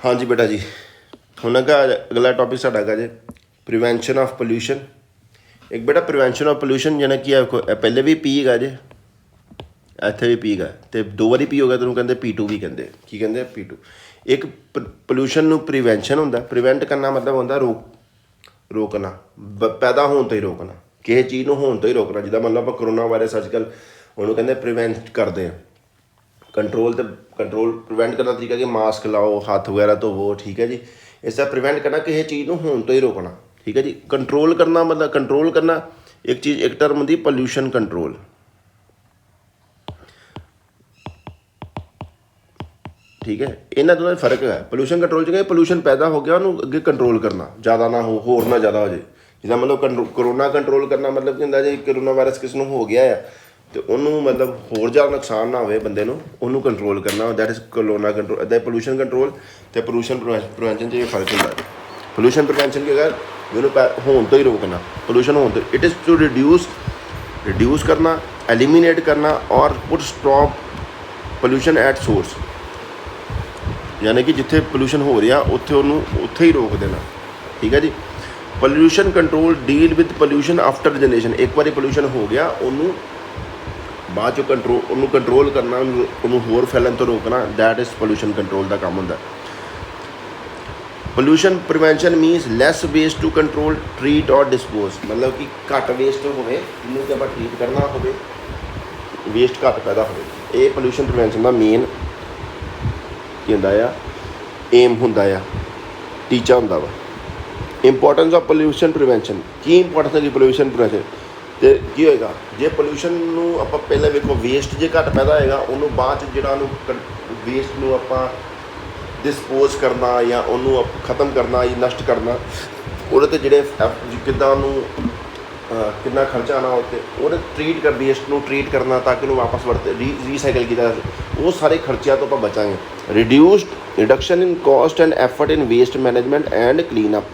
हाँ जी बेटा जी, ਹੁਣ अगला टॉपिक साडा हैगा जे प्रिवेंशन ऑफ पोल्यूशन। एक बेटा प्रिवेंशन ऑफ पोल्यूशन जाने कि पहले भी पी हैगा जे, ਇੱਥੇ ਵੀ ਪੀ ਗਾ ਤੇ 2 ਵਾਰੀ ਪੀ ਹੋ ਗਿਆ ਤੈਨੂੰ ਕਹਿੰਦੇ P2 ਵੀ ਕਹਿੰਦੇ। ਕੀ ਕਹਿੰਦੇ P2? ਇੱਕ ਪੋਲੂਸ਼ਨ ਨੂੰ ਪ੍ਰੀਵੈਂਸ਼ਨ ਹੁੰਦਾ, ਪ੍ਰੀਵੈਂਟ ਕਰਨਾ ਮਤਲਬ ਹੁੰਦਾ ਰੋਕਣਾ, ਪੈਦਾ ਹੋਣ ਤੋਂ ਹੀ ਰੋਕਣਾ, ਕਿਸੇ ਚੀਜ਼ ਨੂੰ ਹੋਣ ਤੋਂ ਹੀ ਰੋਕਣਾ। ਜਿੱਦਾਂ ਮਤਲਬ ਆਪਾਂ ਕਰੋਨਾ ਵਾਇਰਸ ਅੱਜ ਕੱਲ੍ਹ ਉਹਨੂੰ ਕਹਿੰਦੇ ਪ੍ਰੀਵੈਂਟ ਕਰਦੇ ਆ, कंट्रोल प्रिवेंट करना तरीका कि मास्क लाओ, हथ वगैरह धोवो, ठीक है जी। इस तरह प्रिवेंट करना किसी चीज़ को होने तो ही रोकना, ठीक है जी। कंट्रोल करना मतलब कंट्रोल करना एक चीज़, एक टर्म होती पोल्यूशन कंट्रोल, ठीक है। इन्होंने दोनों में फर्क है। पोल्यूशन कंट्रोल च पोल्यूशन पैदा हो गया उन्होंने अगे कंट्रोल करना, ज़्यादा ना हो, होर ना ज़्यादा हो जाए। जिदा मतलब करोना कंट्रोल करना मतलब कि होंगे जी करोना वायरस किसी को हो गया है तो उन्होंने मतलब होर ज़्यादा नुकसान ना हो बंदे नूं, उन्होंने कंट्रोल करना, दैट इज़ करोना कंट्रोल। इदा पोल्यूशन कंट्रोल तो पोल्यूशन प्रिवेंशन च फर्क होंदा है। पोल्यूशन प्रिवेंशन की गल उन्होंने होने तो ही रोकना, पोल्यूशन होने तो, इट इज़ टू रिड्यूस करना, एलिमीनेट करना और put stop pollution at source, यानी कि जिथे पोल्यूशन हो रहा उत्थे उन्होंने उत्थे ही रोक देना, ठीक है जी। Pollution control deal with pollution after generation, एक बार पोल्यूशन हो गया उन्होंने बाद चो कंट्रोल करना, उन्होंने होर फैलन तो रोकना, दैट इज़ पोल्यूशन कंट्रोल का काम होंदा। Pollution prevention means less waste to control, treat और डिस्पोज, मतलब कि घट वेस्ट होवे, जिन्होंने कि आप ट्रीट करना हो, वेस्ट घट पैदा हो, ये पोल्यूशन प्रिवेंशन का मेन की होंदा आ, एम होंदा आ, टीचा होंदा वा। इंपोर्टेंस ऑफ पोल्यूशन प्रिवेंशन, की इंपोर्टेंस है कि पोल्यूशन प्रिवेंशन तो की होएगा जे पोल्यूशन आप पहले वेखो, वेस्ट जो घट पैदा होएगा उन्होंने बाद जो वेस्ट में आप डिस्पोज करना या उन्होंने खत्म करना या नष्ट करना, वो जोड़े कितना खर्चा आना होते, वो ट्रीट कर वेस्ट में ट्रीट करना ताकि उन्होंने वापस वरते रीसाइकल किया जा सके, वो सारे खर्चों तो आप बचाएंगे। Reduction in cost and effort in waste management and clean up,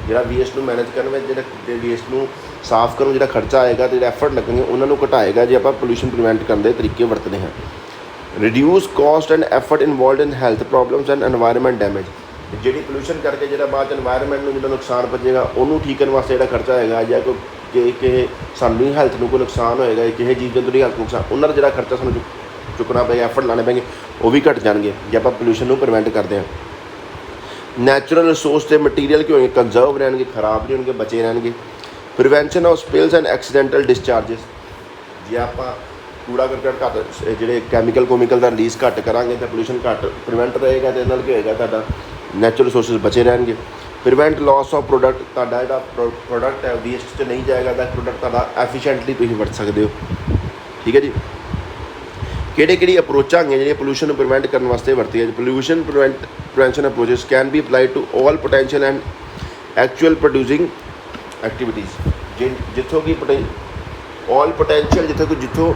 जो वेस्ट में मैनेज करने में जो वेस्ट में साफ करो जो खर्चा आएगा तो जो एफर्ट लगेंगे उन्होंने घटाएगा जो आप पोल्यूशन प्रिवेंट करने के तरीके वरतते हैं। Reduce cost and effort involve in health problems and environment damage, जी पोल्यूशन करके जो बाद एनवायरनमेंट में जो नुकसान बचेगा उन्होंने ठीक करने वास्ते जो खर्चा आएगा या कोई सानू हैल्थ में कोई नुकसान होएगा, किसी जीव जंतु की हैल्थ नुकसान, उन्होंने जो खर्चा सानू चुकना पेगा, एफर्ट लाने पेंगे, वो भी घट जाएंगे जो आप पोल्यूशन को प्रिवेंट करते हैं। नैचुरल रिसोर्स के मटीरियल की होंगे कंजर्व रहेंगे, खराब नहीं होंगे, बचे रहेंगे। Prevention of spills and accidental discharges, जे आप कूड़ा करकट घट जो कैमिकल का रिलीज़ घट करांगे तो पोल्यूशन घट प्रिवेंट रहेगा, तो इहदे नाल की होएगा तुहाडा नैचुरल रिसोर्सिस बचे रहेंगे। प्रिवेंट लॉस ऑफ प्रोडक्ट, तुहाडा जिहड़ा प्रोडक्ट है वेस्ट च नहीं जाएगा, तो प्रोडक्ट तुहाडा एफिशिएंटली तुसीं वरत सकदे हो, ठीक है जी। किहड़ी अप्रोचां हैं जिहड़ियां पोल्यूशन को प्रिवेंट करने वास्ते वरतियां? Pollution prevention approaches can be applied to all potential and actual producing activities, जिथों की ऑल पोटेंशियल जिथों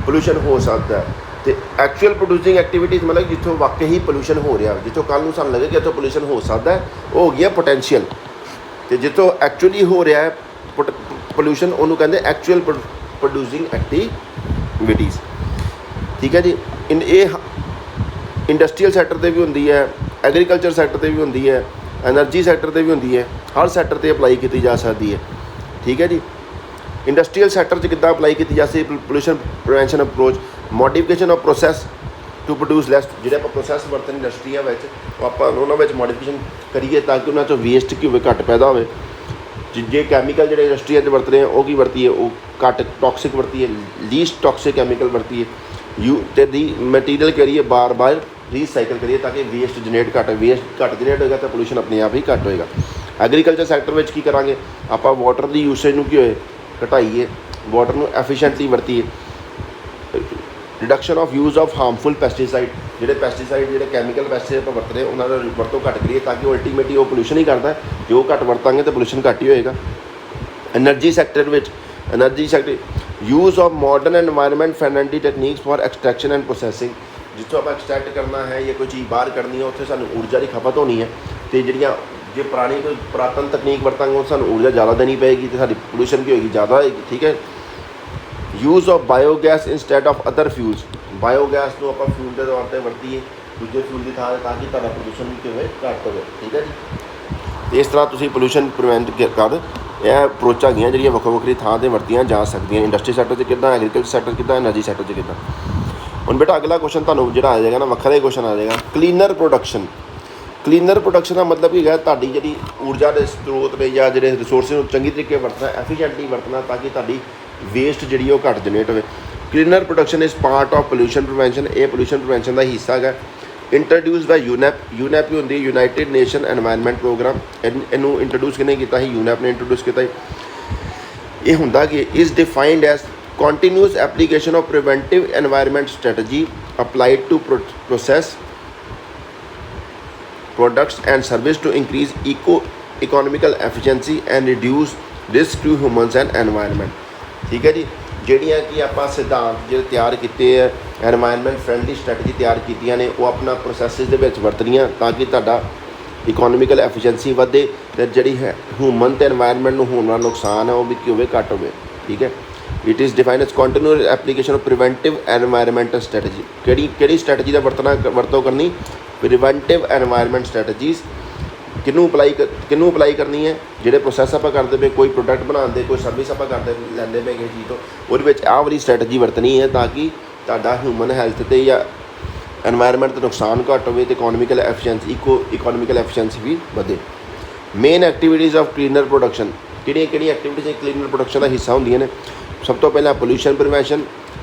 पोल्यूशन हो सकता है, तो एक्चुअल प्रोड्यूसिंग एक्टिविटीज़ मतलब जिथों वाकई ही पोल्यूशन हो रहा, जिथों कल को सानूं लगे कि इत्थों पोल्यूशन हो सकता है, वो हो गया पोटेंशियल, तो जिथों एक्चुअली हो रहा है पोल्यूशन उन्होंने कहते एक्चुअल प्रोड्यूसिंग एक्टिविटीज़, ठीक है जी। ये इंडस्ट्रीयल सैक्टर पर भी होंदी है, एग्रीकल्चर सैक्टर पर भी होंदी है, एनर्जी सैक्टर पर भी होंदी है, हर सैक्टर पर अप्लाई की जा सकती है, ठीक है जी। इंडस्ट्रीयल सैक्टर च किद्दां अप्लाई की जा सकती pollution prevention approach? Modification of process to produce less, जो आप प्रोसैस वरतन इंडस्ट्रियां आप मॉडिफिकेशन करिए ताकि उन्होंने चो वेस्ट की घट पैदा हो। जे कैमिकल जो इंडस्ट्रियां वरत रहे हैं वो की वरती है, वो घट टॉक्सिक वरती है, लीस्ट टॉक्सिक कैमिकल वरती है, मटीरियल करिए बार बार रीसाइकल करिए ताकि वेस्ट जनरेट वेस्ट घट जनरेट होगा तो पोल्यूशन अपने आप ही घट होएगा। एग्रीकल्चर सैक्टर में की करांगे आप वाटर की यूसेज में की होए घटाइए, वाटर को एफिशिएंटली वरतीए। Reduction of use of harmful pesticide, जो पैसटीसाइड जो कैमिकल पैसटीसाइड आप वरत रहे हैं उन्होंने वरतों घट करिए ताकि अल्टीमेटली वो पोल्यूशन ही करता है, जो घट वरतांगे तो पोल्यूशन घट ही होएगा। Energy sector use of modern environment friendly techniques for extraction and processing, जितों आप एक्सट्रैक्ट करना है या कोई चीज़ बाहर करनी है उत्थे सानूं ऊर्जा की खपत होनी है, तो जिहड़ियां जे पुरानी कोई पुरातन तकनीक वरतांगे उस सानूं ऊर्जा ज़्यादा देनी पेगी तो साडी पोल्यूशन की होगी ज़्यादा होगी, ठीक है। Use of biogas instead of other fuels, biogas को आप फ्यूल के तौर पर वरतीए ਦੂਜੇ ਫਿਊਲ ਦੀ ਥਾਂ ਤਾਂ ਕਿ ਤੁਹਾਡਾ ਪੋਲੂਸ਼ਨ ਵੀ ਕਿਵੇਂ ਘੱਟ ਹੋਵੇ। ਠੀਕ ਹੈ ਜੀ। ਤੇ ਇਸ ਤਰ੍ਹਾਂ ਤੁਸੀਂ ਪੋਲੂਸ਼ਨ ਪ੍ਰੀਵੈਂਟ ਕਰ ਇਹ ਅਪਰੋਚਾਂ ਹੈਗੀਆਂ ਜਿਹੜੀਆਂ ਵੱਖੋ ਵੱਖਰੀ ਥਾਂ 'ਤੇ ਵਰਤੀਆਂ ਜਾ ਸਕਦੀਆਂ। ਇੰਡਸਟਰੀ ਸੈਕਟਰ 'ਚ ਕਿੱਦਾਂ, ਐਗਰੀਕਲਚਰ ਸੈਕਟਰ ਕਿੱਦਾਂ, ਐਨਰਜੀ ਸੈਕਟਰ 'ਚ ਕਿੱਦਾਂ। ਹੁਣ ਬੇਟਾ ਅਗਲਾ ਕੁਐਸਚਨ ਤੁਹਾਨੂੰ ਜਿਹੜਾ ਆ ਜਾਏਗਾ ਨਾ, ਵੱਖਰਾ ਹੀ ਕੁਐਸਚਨ ਆ ਜਾਏਗਾ, ਕਲੀਨਰ ਪ੍ਰੋਡਕਸ਼ਨ। ਕਲੀਨਰ ਪ੍ਰੋਡਕਸ਼ਨ ਦਾ ਮਤਲਬ ਕੀ ਹੈ, ਤੁਹਾਡੀ ਜਿਹੜੀ ਊਰਜਾ ਦੇ ਸਰੋਤ ਨੇ ਜਾਂ ਜਿਹੜੇ ਰਿਸੋਰਸਿਸ ਨੂੰ ਚੰਗੀ ਤਰੀਕੇ ਵਰਤਣਾ, ਐਫੀਸ਼ੀਐਂਟਲੀ ਵਰਤਣਾ ਤਾਂ ਕਿ ਤੁਹਾਡੀ ਵੇਸਟ ਜਿਹੜੀ ਉਹ ਘੱਟ ਜਨਰੇਟ ਹੋਵੇ। Cleaner production is part of pollution prevention. ਇਹ ਪੋਲੂਸ਼ਨ ਪ੍ਰੀਵੈਂਸ਼ਨ ਦਾ ਹਿੱਸਾ ਹੈਗਾ। ਇੰਟਰੋਡਿਊਸ ਬਾਈ ਯੂਨੈਪ। ਯੂਨੈਪ ਹੀ ਹੁੰਦੀ ਯੂਨਾਈਟਿਡ ਨੇਸ਼ਨ ਐਨਵਾਇਰਨਮੈਂਟ ਪ੍ਰੋਗਰਾਮ। ਇਹਨੂੰ ਇੰਟਰੋਡਿਊਸ ਕਿਹਨੇ ਕੀਤਾ ਸੀ? ਯੂਨੈਪ ਨੇ ਇੰਟਰੋਡਿਊਸ ਕੀਤਾ ਸੀ। ਇਹ ਹੁੰਦਾ ਕਿ is defined as continuous application of preventive environment strategy applied to process products and service to increase economical efficiency and reduce risk to humans and environment। ठीक है जी। ਜਿਹੜੀਆਂ ਕਿ ਆਪਾਂ ਸਿਧਾਂਤ ਜਿਹੜੇ ਤਿਆਰ ਕੀਤੇ ਹੈ, ਐਨਵਾਇਰਨਮੈਂਟ ਫਰੈਂਡਲੀ ਸਟ੍ਰੈਟਜੀ ਤਿਆਰ ਕੀਤੀਆਂ ਨੇ, ਉਹ ਆਪਣਾ ਪ੍ਰੋਸੈਸਿਸ ਦੇ ਵਿੱਚ ਵਰਤਣੀਆਂ ਤਾਂ ਕਿ ਤੁਹਾਡਾ ਇਕੋਨੋਮਿਕਲ ਐਫੀਸ਼ੀਐਂਸੀ ਵਧੇ ਅਤੇ ਜਿਹੜੀ ਹੈ ਹਿਊਮਨ ਅਤੇ ਐਨਵਾਇਰਨਮੈਂਟ ਨੂੰ ਹੋਣ ਵਾਲਾ ਨੁਕਸਾਨ ਹੈ ਉਹ ਵੀ ਕੀ ਹੋਵੇ, ਘੱਟ ਹੋਵੇ। ਠੀਕ ਹੈ। It is defined as continuous application of preventive environmental strategy. ਕਿਹੜੀ ਸਟ੍ਰੈਟਜੀ ਦਾ ਵਰਤੋਂ ਕਰਨੀ? Preventive environment strategies. ਕਿਹਨੂੰ ਅਪਲਾਈ ਕਰਨੀ ਹੈ? ਜਿਹੜੇ ਪ੍ਰੋਸੈਸ ਆਪਾਂ ਕਰਦੇ ਪਏ, ਕੋਈ ਪ੍ਰੋਡਕਟ ਬਣਾਉਂਦੇ, ਕੋਈ ਸਰਵਿਸ ਆਪਾਂ ਕਰਦੇ ਲੈਂਦੇ ਪਏ ਕਿਸੇ ਚੀਜ਼ ਤੋਂ, ਉਹਦੇ ਵਿੱਚ ਆਹ ਵਾਲੀ ਸਟ੍ਰੈਟਜੀ ਵਰਤਣੀ ਹੈ ਤਾਂ ਕਿ ਤੁਹਾਡਾ ਹਿਊਮਨ ਹੈਲਥ 'ਤੇ ਜਾਂ ਐਨਵਾਇਰਨਮੈਂਟ 'ਤੇ ਨੁਕਸਾਨ ਘੱਟ ਹੋਵੇ ਅਤੇ ਇਕੋਨੋਮਿਕਲ ਐਫੀਸ਼ੀਐਂਸੀ ਵੀ ਵਧੇ। Main activities of cleaner production. ਕਿਹੜੀਆਂ ਐਕਟੀਵਿਟੀਜ਼ ਕਲੀਨਰ ਪ੍ਰੋਡਕਸ਼ਨ ਦਾ ਹਿੱਸਾ ਹੁੰਦੀਆਂ ਨੇ? ਸਭ ਤੋਂ ਪਹਿਲਾਂ ਪੋਲੂਸ਼ਨ ਪ੍ਰੀਵੈਂਸ਼ਨ,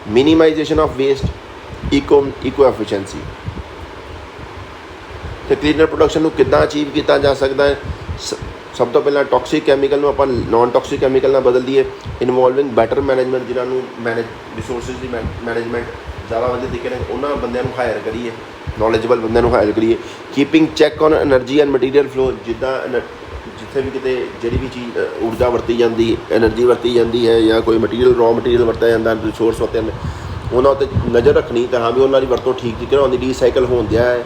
ਮਿਨੀਮਾਈਜੇਸ਼ਨ ਆਫ ਵੇਸਟ, ਇਕੋ ਐਫੀਸ਼ੀਐਂਸੀ। ਅਤੇ ਕਲੀਨਰ ਪ੍ਰੋਡਕਸ਼ਨ ਨੂੰ ਕਿੱਦਾਂ ਅਚੀਵ ਕੀਤਾ ਜਾ ਸਕਦਾ ਹੈ? ਸਭ ਤੋਂ ਪਹਿਲਾਂ ਟੌਕਸਿਕ ਕੈਮੀਕਲ ਨੂੰ ਆਪਾਂ ਨੋਨ ਟੌਕਸਿਕ ਕੈਮੀਕਲ ਨਾਲ ਬਦਲ ਦਈਏ। ਇਨਵੋਲਵਿੰਗ ਬੈਟਰ ਮੈਨੇਜਮੈਂਟ, ਜਿਹਨਾਂ ਨੂੰ ਰਿਸੋਰਸਿਸ ਦੀ ਮੈਨੇਜਮੈਂਟ ਜ਼ਿਆਦਾ ਵਧੀਆ ਤਰੀਕੇ ਨਾਲ ਉਹਨਾਂ ਬੰਦਿਆਂ ਨੂੰ ਹਾਇਰ ਕਰੀਏ, ਨੌਲੇਜਬਲ ਬੰਦਿਆਂ ਨੂੰ ਹਾਇਰ ਕਰੀਏ। Keeping check on energy and material flow. ਜਿੱਥੇ ਵੀ ਕਿਤੇ ਜਿਹੜੀ ਵੀ ਚੀਜ਼ ਊਰਜਾ ਵਰਤੀ ਜਾਂਦੀ, ਐਨਰਜੀ ਵਰਤੀ ਜਾਂਦੀ ਹੈ ਜਾਂ ਕੋਈ ਮਟੀਰੀਅਲ ਰॉ ਮਟੀਰੀਅਲ ਵਰਤਿਆ ਜਾਂਦਾ, ਰਿਸੋਰਸ ਵਰਤੇ ਜਾਂਦੇ, ਉਹਨਾਂ ਉੱਤੇ ਨਜ਼ਰ ਰੱਖਣੀ ਤਾਂ ਹਾਂ ਵੀ ਉਹਨਾਂ ਦੀ ਵਰਤੋਂ ਠੀਕ ਤਰੀਕੇ ਨਾਲ ਹੁੰਦੀ, ਰੀਸਾਈਕਲ ਹੋਣ ਦਿਆ ਹੈ।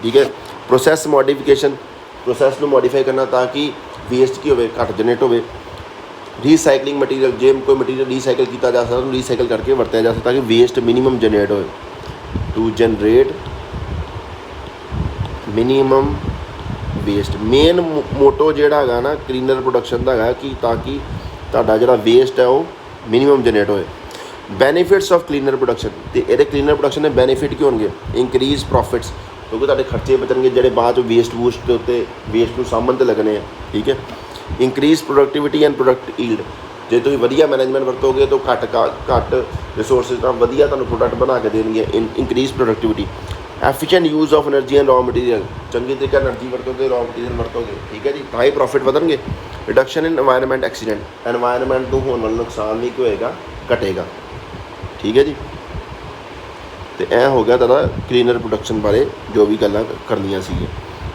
ਠੀਕ ਹੈ। Process modification. ਪ੍ਰੋਸੈਸ ਨੂੰ ਮੋਡੀਫਾਈ ਕਰਨਾ ਤਾਂ ਕਿ ਵੇਸਟ ਕੀ ਹੋਵੇ, ਘੱਟ ਜਨਰੇਟ ਹੋਵੇ। Recycling material. ਜੇ ਕੋਈ ਮਟੀਰੀਅਲ ਰੀਸਾਈਕਲ ਕੀਤਾ ਜਾ ਸਕਦਾ ਉਹਨੂੰ ਰੀਸਾਈਕਲ ਕਰਕੇ ਵਰਤਿਆ ਜਾ ਸਕਦਾ ਤਾਂ ਕਿ ਵੇਸਟ ਮਿਨੀਮਮ ਜਨਰੇਟ ਹੋਵੇ। To generate minimum waste. Main motto ਜਿਹੜਾ ਹੈਗਾ ਨਾ ਕਲੀਨਰ ਪ੍ਰੋਡਕਸ਼ਨ ਦਾ ਹੈਗਾ ਕਿ ਤਾਂ ਕਿ ਤੁਹਾਡਾ ਜਿਹੜਾ ਵੇਸਟ ਹੈ ਉਹ ਮਿਨੀਮਮ ਜਨਰੇਟ ਹੋਏ। Benefits of cleaner production. ਅਤੇ ਇਹਦੇ ਕਲੀਨਰ ਪ੍ਰੋਡਕਸ਼ਨ ਦੇ ਬੈਨੀਫਿਟ ਕੀ ਹੋਣਗੇ? ਇੰਕਰੀਜ਼ ਪ੍ਰੋਫਿਟਸ, ਕਿਉਂਕਿ ਤੁਹਾਡੇ ਖਰਚੇ ਬਚਣਗੇ ਜਿਹੜੇ ਬਾਅਦ 'ਚ ਵੇਸਟ ਦੇ ਉੱਤੇ ਵੇਸਟ ਨੂੰ ਸਾਂਭਣ 'ਤੇ ਲੱਗਣੇ ਆ। ਠੀਕ ਹੈ। Increase productivity and product yield. ਜੇ ਤੁਸੀਂ ਵਧੀਆ ਮੈਨੇਜਮੈਂਟ ਵਰਤੋਗੇ ਤਾਂ ਘੱਟ ਰਿਸੋਰਸਿਸ ਨਾਲ ਵਧੀਆ ਤੁਹਾਨੂੰ ਪ੍ਰੋਡਕਟ ਬਣਾ ਕੇ ਦੇਣਗੇ। Increase productivity. Efficient use of energy and raw material. ਚੰਗੀ ਤਰੀਕੇ ਐਨਰਜੀ ਵਰਤੋਗੇ, ਰॉ ਮਟੀਰੀਅਲ ਵਰਤੋਗੇ। ਠੀਕ ਹੈ ਜੀ। ਤਾਂ ਹੀ ਪ੍ਰੋਫਿਟ ਵਧਣਗੇ। ਰਿਡਕਸ਼ਨ ਇਨ ਐਨਵਾਇਰਨਮੈਂਟ ਐਕਸੀਡੈਂਟ। ਐਨਵਾਇਰਨਮੈਂਟ ਨੂੰ ਹੋਣ ਵਾਲਾ ਨੁਕਸਾਨ ਵੀ ਕੀ ਹੋਏਗਾ, ਘਟੇਗਾ। ਠੀਕ ਹੈ ਜੀ। ਅਤੇ ਇਹ ਹੋ ਗਿਆ ਤੁਹਾਡਾ ਕਲੀਨਰ ਪ੍ਰੋਡਕਸ਼ਨ ਬਾਰੇ ਜੋ ਵੀ ਗੱਲਾਂ ਕਰਨੀਆਂ ਸੀਗੀਆਂ।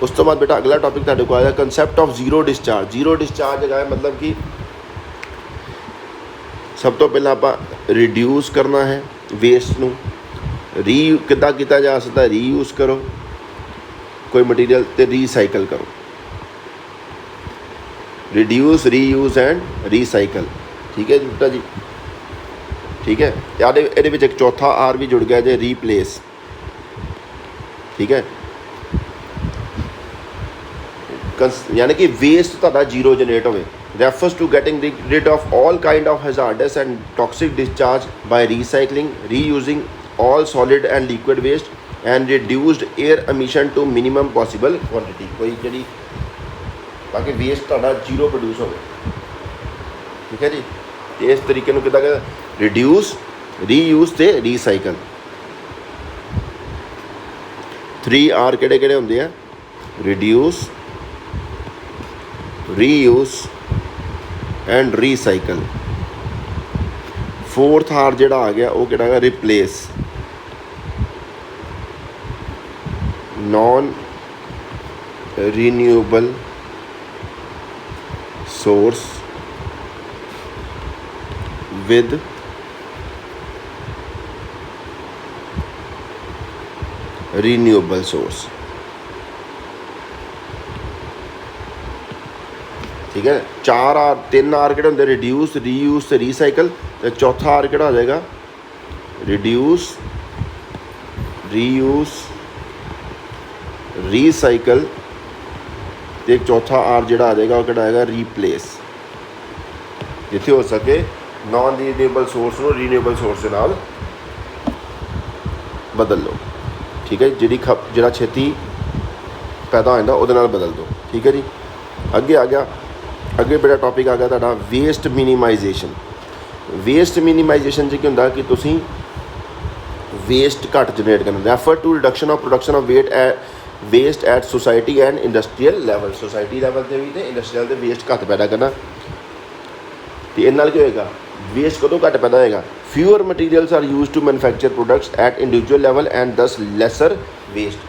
ਉਸ ਤੋਂ ਬਾਅਦ ਬੇਟਾ ਅਗਲਾ ਟੌਪਿਕ ਤੁਹਾਡੇ ਕੋਲ ਆਇਆ concept of zero discharge. Zero discharge ਹੈਗਾ ਮਤਲਬ ਕਿ ਸਭ ਤੋਂ ਪਹਿਲਾਂ ਆਪਾਂ ਰਿਡਿਊਸ ਕਰਨਾ ਹੈ ਵੇਸਟ ਨੂੰ। ਕਿੱਦਾਂ ਕੀਤਾ ਜਾ ਸਕਦਾ? ਰੀਯੂਜ਼ ਕਰੋ ਕੋਈ ਮਟੀਰੀਅਲ ਅਤੇ ਰੀਸਾਈਕਲ ਕਰੋ। Reduce, reuse and recycle. ਠੀਕ ਹੈ ਜੀ ਬੇਟਾ ਜੀ। ਠੀਕ ਹੈ। ਇਹਦੇ ਵਿੱਚ ਇੱਕ ਚੌਥਾ ਆਰ ਵੀ ਜੁੜ ਗਿਆ ਜੇ, ਰੀਪਲੇਸ। ਠੀਕ ਹੈ। ਯਾਨੀ ਕਿ ਵੇਸਟ ਤੁਹਾਡਾ ਜ਼ੀਰੋ ਜਨਰੇਟ ਹੋਵੇ। Refers to getting rid of all kind of hazards and toxic discharge by recycling, reusing all solid and liquid waste and reduced air emission to minimum possible quantity। ਕੋਈ ਜਿਹੜੀ ਤਾਂ ਕਿ waste ਤੁਹਾਡਾ zero produce ਹੋਵੇ। ਠੀਕ ਹੈ ਜੀ। ਅਤੇ ਇਸ ਤਰੀਕੇ ਨੂੰ ਕਿੱਦਾਂ ਕਹਿੰਦਾ? ਰਿਡਿਊਸ, ਰੀਯੂਜ਼ ਅਤੇ ਰੀਸਾਈਕਲ। 3R ਕਿਹੜੇ ਹੁੰਦੇ ਆ? Reduce, reuse and recycle. 4th R ਜਿਹੜਾ ਆ ਗਿਆ ਉਹ ਕਿਹੜਾ ਹੈਗਾ? Replace. Non renewable source with renewable source. ठीक है। 4R 3R किहड़े होंदे? रिड्यूस, रीयूज ते रीसाइकल। तो चौथा R किहड़ा हो जाएगा? रिड्यूस, रीयूज ਰੀਸਾਈਕਲ ਤੇ ਇੱਕ ਚੌਥਾ ਆਰ ਜਿਹੜਾ ਆ ਜਾਏਗਾ ਉਹ ਕਿਹੜਾ ਆਏਗਾ ਰੀਪਲੇਸ। ਜਿੱਥੇ ਹੋ ਸਕੇ ਨॉन ਰੀਨੇਬਲ ਸੋਰਸ ਨੂੰ ਰੀਨੇਬਲ ਸੋਰਸ ਦੇ ਨਾਲ ਬਦਲ ਲਓ। ਠੀਕ ਹੈ, ਜਿਹੜਾ ਛੇਤੀ ਪੈਦਾ ਹੋ ਜਾਂਦਾ ਉਹਦੇ ਨਾਲ ਬਦਲ ਦਿਓ। ਠੀਕ ਹੈ ਜੀ। ਅੱਗੇ ਆ ਗਿਆ, ਅੱਗੇ ਬੜਾ ਟੌਪਿਕ ਆ ਗਿਆ ਤੁਹਾਡਾ ਵੇਸਟ ਮਿਨੀਮਾਈਜੇਸ਼ਨ। ਵੇਸਟ ਮਿਨੀਮਾਈਜੇਸ਼ਨ 'ਚ ਕੀ ਹੁੰਦਾ ਕਿ ਤੁਸੀਂ ਵੇਸਟ ਘੱਟ ਜਨਰੇਟ ਕਰਨਾ। Refer to reduction of production of waste at society and industrial level. Society level 'ਤੇ ਵੀ ਅਤੇ ਇੰਡਸਟਰੀਅਲ 'ਤੇ ਵੇਸਟ ਘੱਟ ਪੈਦਾ ਕਰਨਾ। ਅਤੇ ਇਹਦੇ ਨਾਲ ਕੀ ਹੋਏਗਾ, ਵੇਸਟ ਕਦੋਂ ਘੱਟ ਪੈਦਾ ਹੋਏਗਾ, fewer materials are used to manufacture products at individual level and thus lesser waste।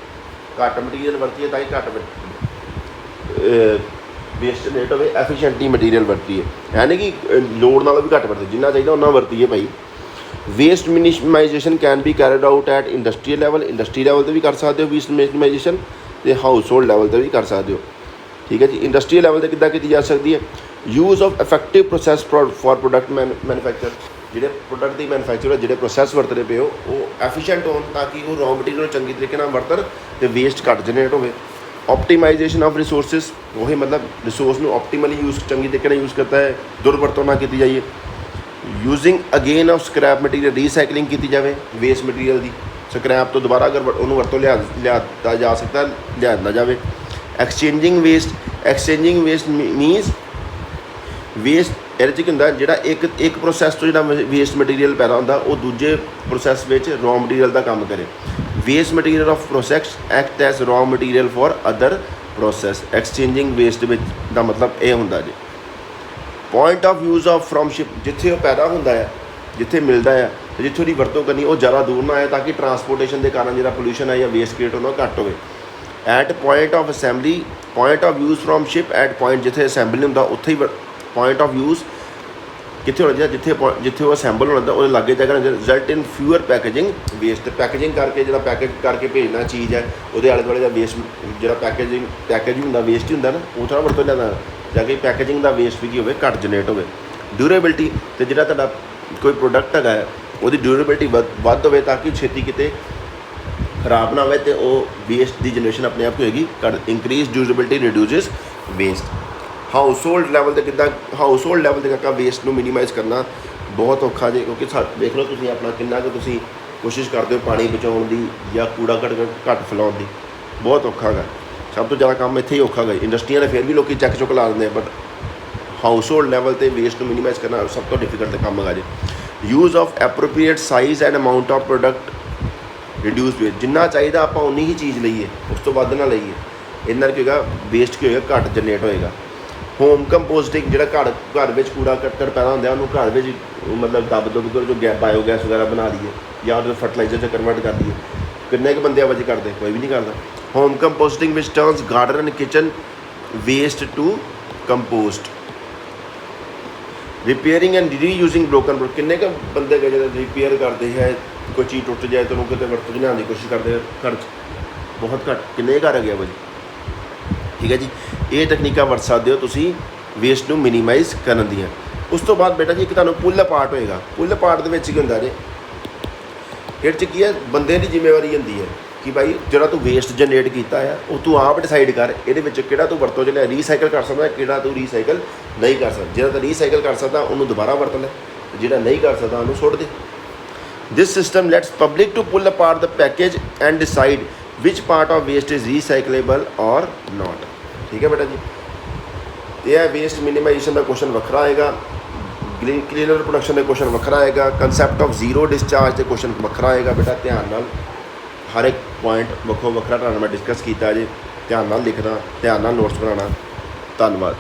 ਘੱਟ ਮਟੀਰੀਅਲ ਵਰਤੀਏ ਤਾਂ ਹੀ ਘੱਟ ਵੇਸਟ ਜਨਰੇਟ ਹੋਵੇ, ਐਫੀਸ਼ੀਐਂਟਲੀ ਮਟੀਰੀਅਲ ਵਰਤੀਏ, ਹੈ ਨਹੀਂ ਕਿ ਲੋੜ ਨਾਲੋਂ ਵੀ ਘੱਟ ਵਰਤੀਏ, ਜਿੰਨਾ ਚਾਹੀਦਾ ਉਹਨਾਂ ਵਰਤੀਏ ਭਾਈ। Waste minimisation can be carried out at industrial level. Industry level 'ਤੇ ਵੀ ਕਰ ਸਕਦੇ ਹੋ ਵੇਸਟ ਮਿਨੀਮਾਈਜੇਸ਼ਨ, ਅਤੇ ਹਾਊਸ ਹੋਲਡ ਲੈਵਲ 'ਤੇ ਵੀ ਕਰ ਸਕਦੇ ਹੋ। ਠੀਕ ਹੈ ਜੀ। ਇੰਡਸਟਰੀਅਲ ਲੈਵਲ 'ਤੇ ਕਿੱਦਾਂ ਕੀਤੀ ਜਾ ਸਕਦੀ ਹੈ, use of effective process for product manufacture. ਜਿਹੜੇ ਪ੍ਰੋਡਕਟ ਦੀ ਮੈਨੂਫੈਕਚਰ ਜਿਹੜੇ ਪ੍ਰੋਸੈਸ ਵਰਤਦੇ ਪਏ ਹੋ ਉਹ ਐਫੀਸ਼ੀਐਂਟ ਹੋਣ ਤਾਂ ਕਿ ਉਹ ਰॉ ਮਟੀਰੀਅਲ ਨੂੰ ਚੰਗੀ ਤਰੀਕੇ ਨਾਲ ਵਰਤਣ ਅਤੇ ਵੇਸਟ ਘੱਟ ਜਨਰੇਟ ਹੋਵੇ। ऑप्टिमाइजेशन ऑफ रिसोर्सिस, वही मतलब रिसोर्स में ऑप्टिमली यूज़ चंगी तरीके यूज़ करता है, दुरवरतों ना की जाइए। Using again of scrap material, recycling की जाए वेस्ट मटीरियल की, स्क्रैप तो दोबारा अगर उन्होंने वरतों लिया जा सकता लिया ना जाए। एक्सचेंजिंग वेस्ट मीनस वेस्ट ਇਹਦੇ 'ਚ ਕੀ ਹੁੰਦਾ ਜਿਹੜਾ ਇੱਕ ਪ੍ਰੋਸੈਸ ਤੋਂ ਜਿਹੜਾ ਵੇਸਟ ਮਟੀਰੀਅਲ ਪੈਦਾ ਹੁੰਦਾ ਉਹ ਦੂਜੇ ਪ੍ਰੋਸੈਸ ਵਿੱਚ ਰॉ ਮਟੀਰੀਅਲ ਦਾ ਕੰਮ ਕਰੇ। Waste material of process act as raw material for other process. Exchanging waste ਵਿੱਚ ਦਾ ਮਤਲਬ ਇਹ ਹੁੰਦਾ ਜੀ। Point of use of from ship, ਜਿੱਥੇ ਉਹ ਪੈਦਾ ਹੁੰਦਾ ਹੈ, ਜਿੱਥੇ ਮਿਲਦਾ ਹੈ ਅਤੇ ਜਿੱਥੋਂ ਦੀ ਵਰਤੋਂ ਕਰਨੀ ਉਹ ਜ਼ਿਆਦਾ ਦੂਰ ਨਾ ਆਏ ਤਾਂ ਕਿ ਟਰਾਂਸਪੋਰਟੇਸ਼ਨ ਦੇ ਕਾਰਨ ਜਿਹੜਾ ਪੋਲਿਊਸ਼ਨ ਹੈ ਜਾਂ ਵੇਸਟ ਕ੍ਰੀਏਟ ਹੋਣਾ ਘੱਟ ਹੋਵੇ। At point of assembly, point of use from ship at point ਜਿੱਥੇ ਅਸੈਂਬਲੀ ਹੁੰਦਾ ਉੱਥੇ ਹੀ ਪੁਆਇੰਟ ਆਫ ਯੂਜ਼ ਕਿੱਥੇ ਹੋਣਾ ਚਾਹੀਦਾ, ਜਿੱਥੇ ਉਹ ਅਸੈਂਬਲ ਹੋਣਾ ਉਹਦੇ ਲਾਗੇ ਜਾ ਕੇ ਰਿਜ਼ਲਟ ਇਨ ਫਿਊਅਰ ਪੈਕੇਜਿੰਗ ਵੇਸਟ। ਪੈਕੇਜਿੰਗ ਕਰਕੇ ਜਿਹੜਾ ਪੈਕੇਜ ਕਰਕੇ ਭੇਜਣਾ ਚੀਜ਼ ਹੈ ਉਹਦੇ ਆਲੇ ਦੁਆਲੇ ਦਾ ਵੇਸਟ ਜਿਹੜਾ ਪੈਕੇਜ ਹੁੰਦਾ ਵੇਸਟ ਹੀ ਹੁੰਦਾ ਨਾ, ਉਹ ਥੋੜ੍ਹਾ ਵਰਤੋਂ ਲਿਆਉਂਦਾ ਜਾ ਕੇ ਪੈਕੇਜਿੰਗ ਦਾ ਵੇਸਟ ਵੀ ਕੀ ਹੋਵੇ ਘੱਟ ਜਨਰੇਟ ਹੋਵੇ। ਡਿਊਰੇਬਿਲਟੀ, ਅਤੇ ਜਿਹੜਾ ਤੁਹਾਡਾ ਕੋਈ ਪ੍ਰੋਡਕਟ ਹੈਗਾ ਹੈ ਉਹਦੀ ਡਿਊਰੇਬਿਲਟੀ ਵੱਧ ਹੋਵੇ ਤਾਂ ਕਿ ਛੇਤੀ ਕਿਤੇ ਖਰਾਬ ਨਾ ਹੋਵੇ ਅਤੇ ਉਹ ਵੇਸਟ ਦੀ ਜਨਰੇਸ਼ਨ ਆਪਣੇ ਆਪ ਹੋਏਗੀ ਘੱਟ। Increase durability reduces waste. Household level 'ਤੇ ਕਿੱਦਾਂ, ਹਾਊਸ ਹੋਲਡ ਲੈਵਲ 'ਤੇ ਕਾਕਾ ਵੇਸਟ ਨੂੰ ਮਿਨੀਮਾਈਜ਼ ਕਰਨਾ ਬਹੁਤ ਔਖਾ ਜੇ, ਕਿਉਂਕਿ ਦੇਖ ਲਓ ਤੁਸੀਂ ਆਪਣਾ ਕਿੰਨਾ ਕੁ ਤੁਸੀਂ ਕੋਸ਼ਿਸ਼ ਕਰਦੇ ਹੋ ਪਾਣੀ ਬਚਾਉਣ ਦੀ ਜਾਂ ਕੂੜਾ ਘੱਟ ਫੈਲਾਉਣ ਦੀ, ਬਹੁਤ ਔਖਾ ਹੈਗਾ। ਸਭ ਤੋਂ ਜ਼ਿਆਦਾ ਕੰਮ ਇੱਥੇ ਹੀ ਔਖਾ ਹੈਗਾ। ਇੰਡਸਟਰੀਆਂ ਦੇ ਫਿਰ ਵੀ ਲੋਕ ਚੁੱਕ ਲਾ ਦਿੰਦੇ ਆ, ਬਟ ਹਾਊਸ ਹੋਲਡ ਲੈਵਲ 'ਤੇ ਵੇਸਟ ਨੂੰ ਮਿਨੀਮਾਈਜ਼ ਕਰਨਾ ਸਭ ਤੋਂ ਡਿਫੀਕਲਟ ਕੰਮ ਹੈਗਾ ਜੀ। Use of appropriate size and amount of product reduce waste. ਜਿੰਨਾ ਚਾਹੀਦਾ ਆਪਾਂ ਉਨੀ ਹੀ ਚੀਜ਼ ਲਈਏ, ਉਸ ਤੋਂ ਵੱਧ ਨਾ ਲਈਏ। ਇਹਦੇ ਨਾਲ ਕੀ ਹੋਏਗਾ, ਵੇਸਟ ਕੀ ਹੋਏਗਾ, ਘੱਟ ਜਨਰੇਟ ਹੋਏਗਾ। ਹੋਮ ਕੰਪੋਸਟਿੰਗ, ਜਿਹੜਾ ਘਰ ਵਿੱਚ ਕੂੜਾ ਕਰਕਟ ਪੈਦਾ ਹੁੰਦਾ ਉਹਨੂੰ ਘਰ ਵਿੱਚ ਮਤਲਬ ਦੱਬ ਕੇ ਜੋ ਬਾਇਓਗੈਸ ਵਗੈਰਾ ਬਣਾ ਲਈਏ ਜਾਂ ਉਹਦੇ ਫਰਟੀਲਾਈਜ਼ਰ 'ਚ ਕਨਵਰਟ ਕਰ ਦਈਏ। ਕਿੰਨੇ ਕੁ ਬੰਦੇ ਆਵਾਜ਼ ਕਰਦੇ, ਕੋਈ ਵੀ ਨਹੀਂ ਕਰਦਾ। ਹੋਮ ਕੰਪੋਸਟਿੰਗ ਵਿੱਚ turns garden and kitchen waste to compost. Repairing and reusing broken, ਕਿੰਨੇ ਕੁ ਬੰਦੇ ਗਏ ਜਿਹੜੇ ਰਿਪੇਅਰ ਕਰਦੇ ਹੈ, ਕੋਈ ਚੀਜ਼ ਟੁੱਟ ਜਾਏ ਤਾਂ ਉਹਨੂੰ ਕਿਤੇ ਵਰਤੋਂ 'ਚ ਲਿਆਉਣ ਦੀ ਕੋਸ਼ਿਸ਼ ਕਰਦੇ ਘਰ 'ਚ, ਬਹੁਤ ਘੱਟ। ਕਿੰਨੇ ਘਰ ਹੈਗੇ ਭਾਜੀ। ਠੀਕ ਹੈ ਜੀ। ਇਹ ਤਕਨੀਕਾਂ ਵਰਤ ਸਕਦੇ ਹੋ ਤੁਸੀਂ ਵੇਸਟ ਨੂੰ ਮਿਨੀਮਾਈਜ਼ ਕਰਨ ਦੀਆਂ। ਉਸ ਤੋਂ ਬਾਅਦ ਬੇਟਾ ਜੀ ਇੱਕ ਤੁਹਾਨੂੰ ਪੁੱਲ ਅਪਾਰਟ ਹੋਏਗਾ। ਪੁੱਲ ਅਪਾਰਟ ਦੇ ਵਿੱਚ ਕੀ ਹੁੰਦਾ ਜੀ, ਇਹਦੇ 'ਚ ਕੀ ਹੈ, ਬੰਦੇ ਦੀ ਜ਼ਿੰਮੇਵਾਰੀ ਹੁੰਦੀ ਹੈ ਕਿ ਭਾਈ ਜਿਹੜਾ ਤੂੰ ਵੇਸਟ ਜਨਰੇਟ ਕੀਤਾ ਆ ਉਹ ਤੂੰ ਆਪ ਡਿਸਾਈਡ ਕਰ ਇਹਦੇ ਵਿੱਚ ਕਿਹੜਾ ਤੂੰ ਵਰਤੋਂ 'ਚ ਲਿਆ, ਰੀਸਾਈਕਲ ਕਰ ਸਕਦਾ, ਕਿਹੜਾ ਤੂੰ ਰੀਸਾਈਕਲ ਨਹੀਂ ਕਰ ਸਕਦਾ। ਜਿਹੜਾ ਤਾਂ ਰੀਸਾਈਕਲ ਕਰ ਸਕਦਾ ਉਹਨੂੰ ਦੁਬਾਰਾ ਵਰਤ ਲੈ, ਜਿਹੜਾ ਨਹੀਂ ਕਰ ਸਕਦਾ ਉਹਨੂੰ ਸੁੱਟ ਦੇ। This system lets public to pull apart the package and decide which part of waste is recyclable or not. ਠੀਕ ਹੈ ਬੇਟਾ ਜੀ। ਇਹ ਵੇਸਟ ਮਿਨੀਮਾਈਜੇਸ਼ਨ ਦਾ ਕੁਐਸਚਨ ਵੱਖਰਾ ਆਏਗਾ, ਕਲੀਨਰ ਪ੍ਰੋਡਕਸ਼ਨ ਦੇ ਕੁਐਸਚਨ ਵੱਖਰਾ ਆਏਗਾ, ਕੰਸੈਪਟ ਆਫ ਜ਼ੀਰੋ ਡਿਸਚਾਰਜ ਦੇ ਕੁਐਸਚਨ ਵੱਖਰਾ ਆਏਗਾ। ਬੇਟਾ ਧਿਆਨ ਨਾਲ ਹਰ ਇੱਕ ਪੁਆਇੰਟ ਵੱਖਰਾ ਤੁਹਾਨੂੰ ਮੈਂ ਡਿਸਕਸ ਕੀਤਾ ਜੇ, ਧਿਆਨ ਨਾਲ ਲਿਖਣਾ, ਧਿਆਨ ਨਾਲ ਨੋਟਸ ਬਣਾਉਣਾ। ਧੰਨਵਾਦ।